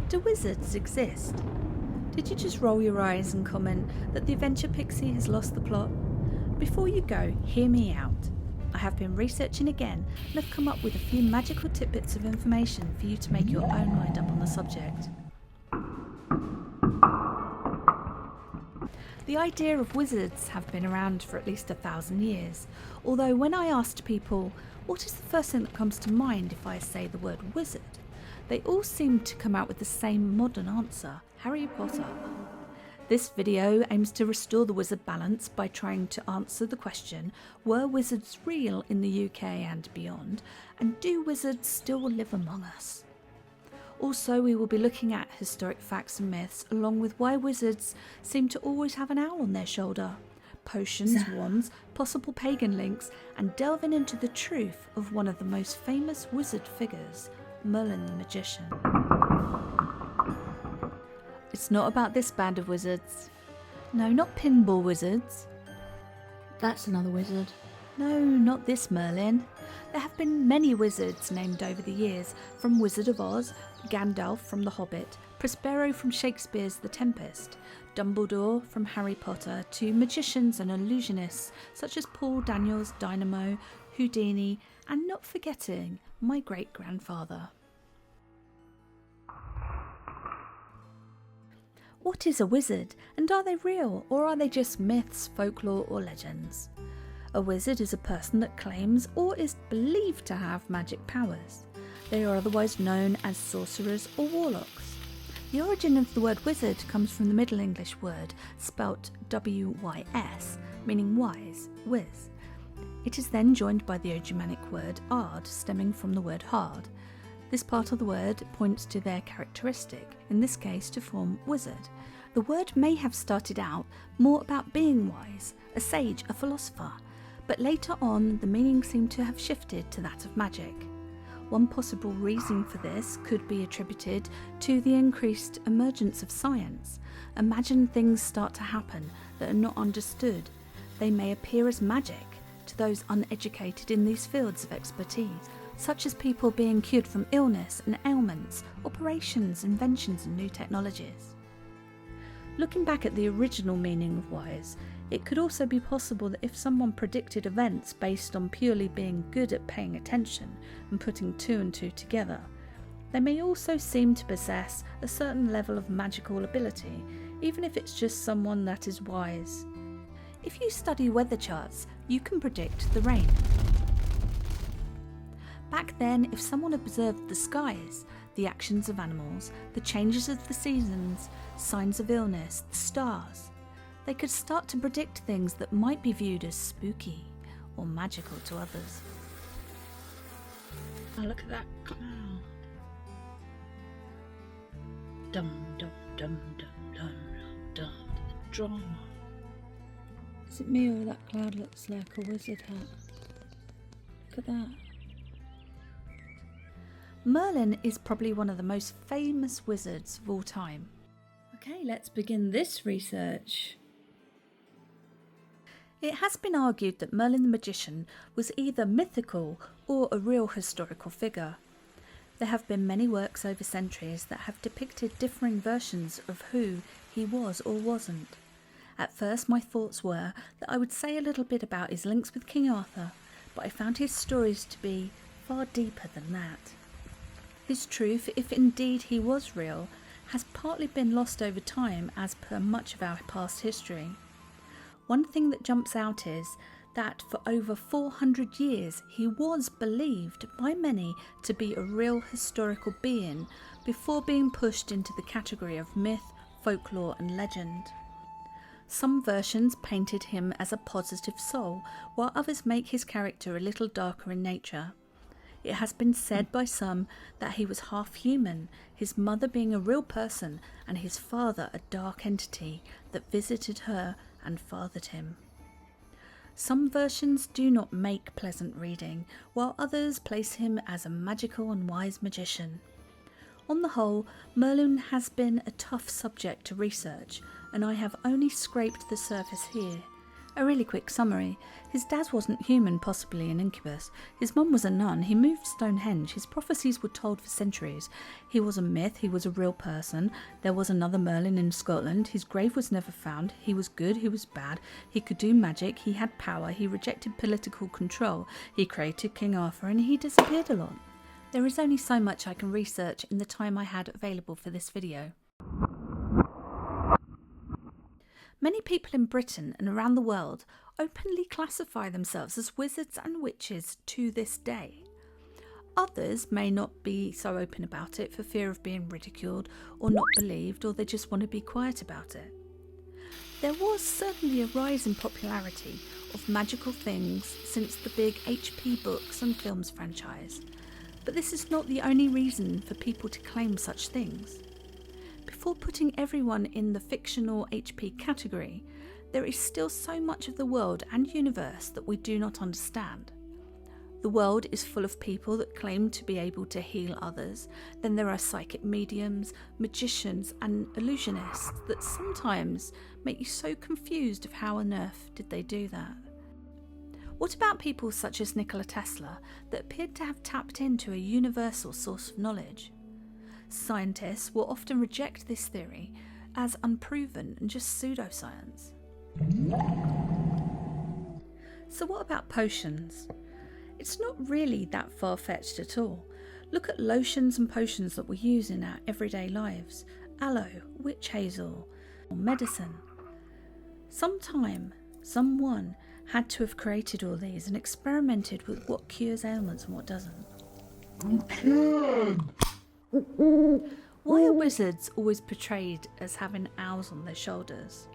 Do wizards exist? Did you just roll your eyes and comment that the Adventure Pixie has lost the plot? Before you go, hear me out. I have been researching again and have come up with a few magical tidbits of information for you to make your own mind up on the subject. The idea of wizards have been around for at least 1,000 years, although when I asked people, what is the first thing that comes to mind if I say the word wizard, they all seem to come out with the same modern answer: Harry Potter. This video aims to restore the wizard balance by trying to answer the question, were wizards real in the UK and beyond, and do wizards still live among us? Also, we will be looking at historic facts and myths, along with why wizards seem to always have an owl on their shoulder, potions, wands, possible pagan links, and delving into the truth of one of the most famous wizard figures, Merlin the Magician. It's not about this band of wizards. No, not pinball wizards. That's another wizard. No, not this Merlin. There have been many wizards named over the years, from Wizard of Oz, Gandalf from The Hobbit, Prospero from Shakespeare's The Tempest, Dumbledore from Harry Potter, to magicians and illusionists such as Paul Daniels, Dynamo, Houdini, and not forgetting my great-grandfather. What is a wizard, and are they real, or are they just myths, folklore, or legends? A wizard is a person that claims or is believed to have magic powers. They are otherwise known as sorcerers or warlocks. The origin of the word wizard comes from the Middle English word spelt W-Y-S, meaning wise, wiz. It is then joined by the Germanic word ard, stemming from the word hard. This part of the word points to their characteristic, in this case to form wizard. The word may have started out more about being wise, a sage, a philosopher, but later on the meaning seemed to have shifted to that of magic. One possible reason for this could be attributed to the increased emergence of science. Imagine things start to happen that are not understood. They may appear as magic to those uneducated in these fields of expertise, such as people being cured from illness and ailments, operations, inventions and new technologies. Looking back at the original meaning of wise, it could also be possible that if someone predicted events based on purely being good at paying attention and putting two and two together, they may also seem to possess a certain level of magical ability, even if it's just someone that is wise. If you study weather charts, you can predict the rain. Back then, if someone observed the skies, the actions of animals, the changes of the seasons, signs of illness, the stars, they could start to predict things that might be viewed as spooky or magical to others. Oh, look at that cloud. Dum dum dum dum dum dum. Drama. Is it me or that cloud looks like a wizard hat? Look at that. Merlin is probably one of the most famous wizards of all time. Okay, let's begin this research. It has been argued that Merlin the Magician was either mythical or a real historical figure. There have been many works over centuries that have depicted differing versions of who he was or wasn't. At first my thoughts were that I would say a little bit about his links with King Arthur, but I found his stories to be far deeper than that. His truth, if indeed he was real, has partly been lost over time as per much of our past history. One thing that jumps out is that for over 400 years he was believed by many to be a real historical being before being pushed into the category of myth, folklore and legend. Some versions painted him as a positive soul, while others make his character a little darker in nature. It has been said by some that he was half human, his mother being a real person and his father a dark entity that visited her and fathered him. Some versions do not make pleasant reading, while others place him as a magical and wise magician. On the whole, Merlin has been a tough subject to research, and I have only scraped the surface here. A really quick summary. His dad wasn't human, possibly an incubus. His mum was a nun. He moved Stonehenge. His prophecies were told for centuries. He was a myth. He was a real person. There was another Merlin in Scotland. His grave was never found. He was good. He was bad. He could do magic. He had power. He rejected political control. He created King Arthur, and he disappeared a lot. There is only so much I can research in the time I had available for this video. Many people in Britain and around the world openly classify themselves as wizards and witches to this day. Others may not be so open about it for fear of being ridiculed or not believed, or they just want to be quiet about it. There was certainly a rise in popularity of magical things since the big HP books and films franchise, but this is not the only reason for people to claim such things. Before putting everyone in the fictional HP category, there is still so much of the world and universe that we do not understand. The world is full of people that claim to be able to heal others. Then there are psychic mediums, magicians and illusionists that sometimes make you so confused of how on earth did they do that. What about people such as Nikola Tesla that appeared to have tapped into a universal source of knowledge? Scientists will often reject this theory as unproven and just pseudoscience. So what about potions? It's not really that far-fetched at all. Look at lotions and potions that we use in our everyday lives. Aloe, witch hazel, or medicine. Sometime, someone had to have created all these and experimented with what cures ailments and what doesn't. Why are wizards always portrayed as having owls on their shoulders?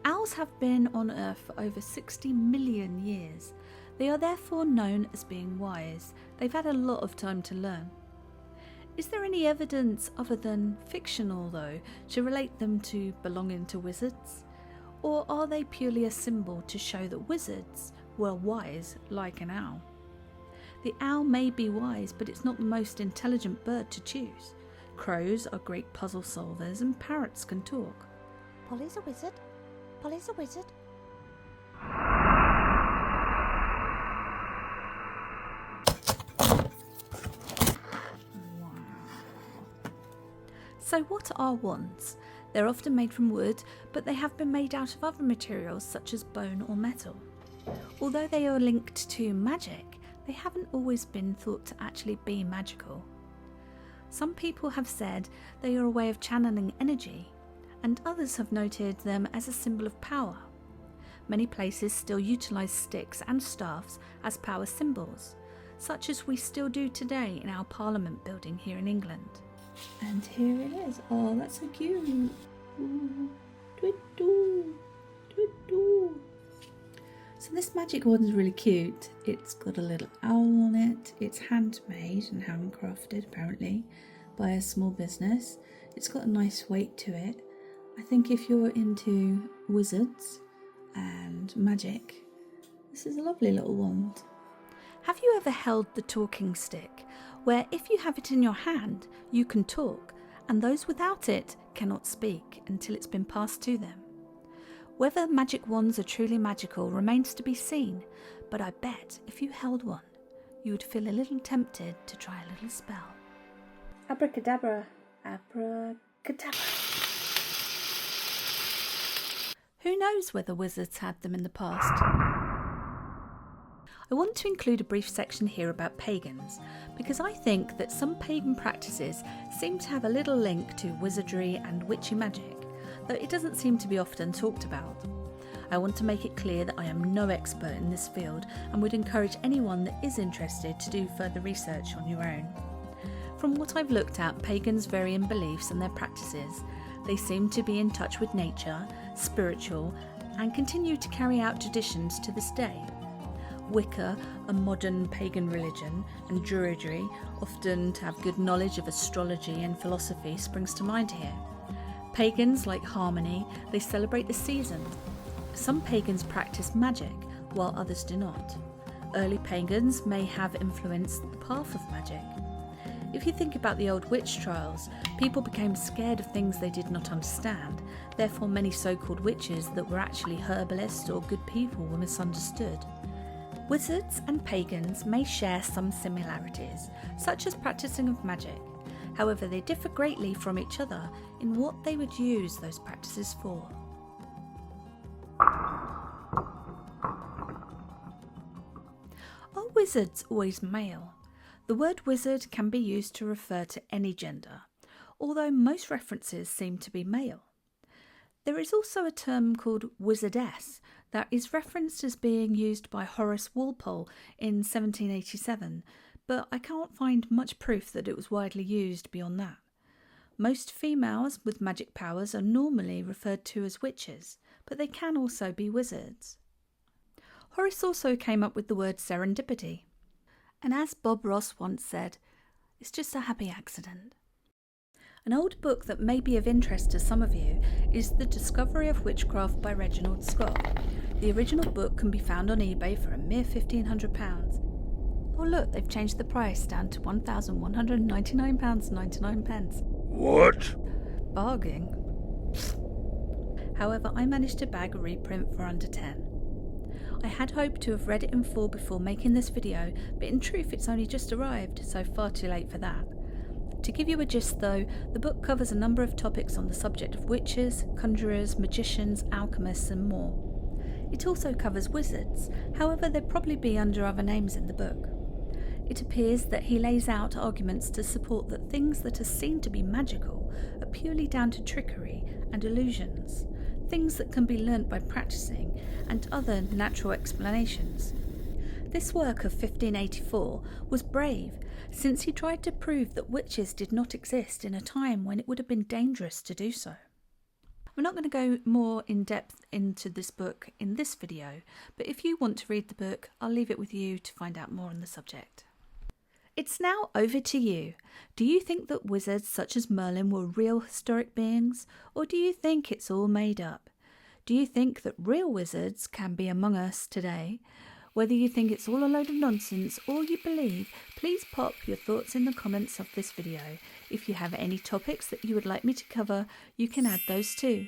Owls have been on Earth for over 60 million years. They are therefore known as being wise. They've had a lot of time to learn. Is there any evidence other than fictional, though, to relate them to belonging to wizards? Or are they purely a symbol to show that wizards were wise like an owl? The owl may be wise, but it's not the most intelligent bird to choose. Crows are great puzzle solvers and parrots can talk. Polly's a wizard. Polly's a wizard. Wow. So what are wands? They're often made from wood, but they have been made out of other materials such as bone or metal. Although they are linked to magic, they haven't always been thought to actually be magical. Some people have said they are a way of channeling energy, and others have noted them as a symbol of power. Many places still utilise sticks and staffs as power symbols, such as we still do today in our Parliament building here in England. And here it is. Oh, that's so cute. So this magic wand is really cute. It's got a little owl on it. It's handmade and handcrafted, apparently, by a small business. It's got a nice weight to it. I think if you're into wizards and magic, this is a lovely little wand. Have you ever held the talking stick, where if you have it in your hand, you can talk, and those without it cannot speak until it's been passed to them? Whether magic wands are truly magical remains to be seen, but I bet if you held one, you would feel a little tempted to try a little spell. Abracadabra, abracadabra. Who knows whether wizards had them in the past? I want to include a brief section here about pagans, because I think that some pagan practices seem to have a little link to wizardry and witchy magic, though it doesn't seem to be often talked about. I want to make it clear that I am no expert in this field and would encourage anyone that is interested to do further research on your own. From what I've looked at, pagans vary in beliefs and their practices. They seem to be in touch with nature, spiritual, and continue to carry out traditions to this day. Wicca, a modern pagan religion, and Druidry, often to have good knowledge of astrology and philosophy, springs to mind here. Pagans like harmony, they celebrate the seasons. Some pagans practice magic, while others do not. Early pagans may have influenced the path of magic. If you think about the old witch trials, people became scared of things they did not understand, therefore many so-called witches that were actually herbalists or good people were misunderstood. Wizards and pagans may share some similarities, such as practicing of magic. However, they differ greatly from each other in what they would use those practices for. Are wizards always male? The word wizard can be used to refer to any gender, although most references seem to be male. There is also a term called wizardess that is referenced as being used by Horace Walpole in 1787, but I can't find much proof that it was widely used beyond that. Most females with magic powers are normally referred to as witches, but they can also be wizards. Horace also came up with the word serendipity. And as Bob Ross once said, it's just a happy accident. An old book that may be of interest to some of you is The Discovery of Witchcraft by Reginald Scott. The original book can be found on eBay for a mere £1,500. Oh look, they've changed the price down to £1,199.99. What? Bargain. However, I managed to bag a reprint for under 10. I had hoped to have read it in full before making this video, but in truth it's only just arrived, so far too late for that. To give you a gist though, the book covers a number of topics on the subject of witches, conjurers, magicians, alchemists and more. It also covers wizards, however they'd probably be under other names in the book. It appears that he lays out arguments to support that things that are seen to be magical are purely down to trickery and illusions, things that can be learnt by practicing, and other natural explanations. This work of 1584 was brave, since he tried to prove that witches did not exist in a time when it would have been dangerous to do so. I'm not going to go more in depth into this book in this video, but if you want to read the book, I'll leave it with you to find out more on the subject. It's now over to you. Do you think that wizards such as Merlin were real historic beings, or do you think it's all made up? Do you think that real wizards can be among us today? Whether you think it's all a load of nonsense or you believe, please pop your thoughts in the comments of this video. If you have any topics that you would like me to cover, you can add those too.